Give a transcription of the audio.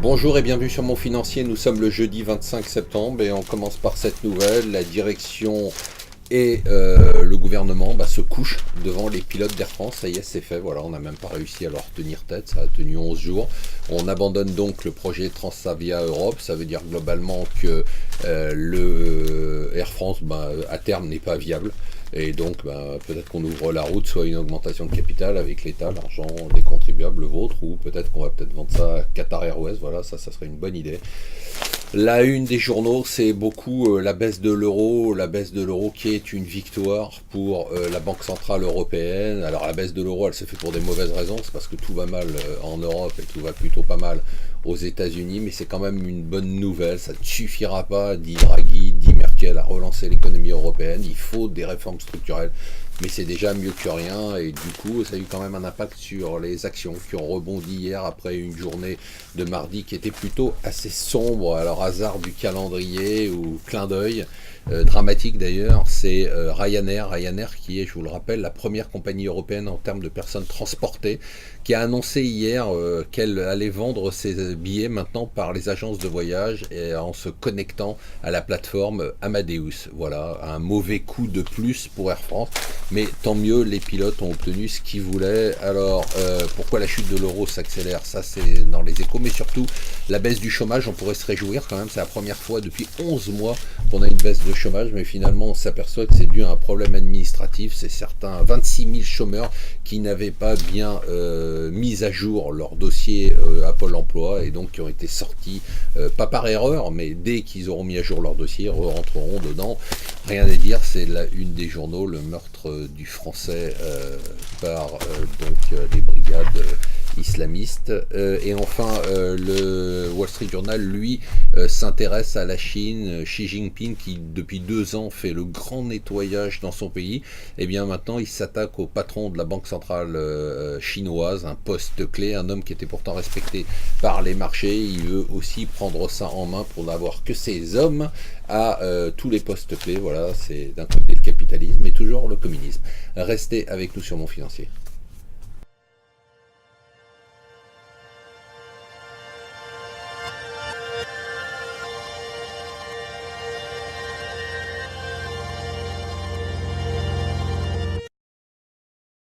Bonjour et bienvenue sur Mon Financier, nous sommes le jeudi 25 septembre et on commence par cette nouvelle. La direction et le gouvernement se couchent devant les pilotes d'Air France. Ça y est, c'est fait, voilà, on n'a même pas réussi à leur tenir tête, ça a tenu 11 jours. On abandonne donc le projet Transavia Europe, ça veut dire globalement que le Air France à terme n'est pas viable. Et donc, peut-être qu'on ouvre la route, soit une augmentation de capital avec l'État, l'argent des contribuables, le vôtre, ou peut-être qu'on va peut-être vendre ça à Qatar Airways, voilà, ça serait une bonne idée. La une des journaux, c'est beaucoup la baisse de l'euro qui est une victoire pour la Banque Centrale Européenne. Alors la baisse de l'euro, elle se fait pour des mauvaises raisons, c'est parce que tout va mal en Europe et tout va plutôt pas mal aux États-Unis, mais c'est quand même une bonne nouvelle. Ça ne suffira pas, dit Draghi, dit Merkel, à relancer l'économie européenne. Il faut des réformes structurelles, mais c'est déjà mieux que rien. Et du coup, ça a eu quand même un impact sur les actions qui ont rebondi hier après une journée de mardi qui était plutôt assez sombre. Alors hasard du calendrier ou clin d'œil, dramatique d'ailleurs, c'est Ryanair qui est, je vous le rappelle, la première compagnie européenne en termes de personnes transportées, qui a annoncé hier qu'elle allait vendre ses billets maintenant par les agences de voyage et en se connectant à la plateforme Amadeus. Voilà, un mauvais coup de plus pour Air France, mais tant mieux, les pilotes ont obtenu ce qu'ils voulaient. Alors, pourquoi la chute de l'euro s'accélère? Ça, c'est dans les échos, mais surtout, la baisse du chômage, on pourrait se réjouir quand même, c'est la première fois depuis 11 mois qu'on a une baisse de chômage, mais finalement, on s'aperçoit que c'est dû à un problème administratif. C'est certains 26 000 chômeurs qui n'avaient pas bien mis à jour leur dossier à Pôle emploi et donc qui ont été sortis, pas par erreur, mais dès qu'ils auront mis à jour leur dossier, rentreront dedans. Rien à dire, c'est la une des journaux, le meurtre du français par les brigades islamistes. Et enfin, le Wall Street Journal, lui, s'intéresse à la Chine. Xi Jinping, qui depuis 2 ans fait le grand nettoyage dans son pays, et bien maintenant il s'attaque au patron de la banque centrale chinoise, un poste clé, un homme qui était pourtant respecté par les marchés. Il veut aussi prendre ça en main pour n'avoir que ces hommes à tous les postes clés. Voilà, c'est d'un côté le capitalisme et toujours le communisme. Restez avec nous sur Mon Financier.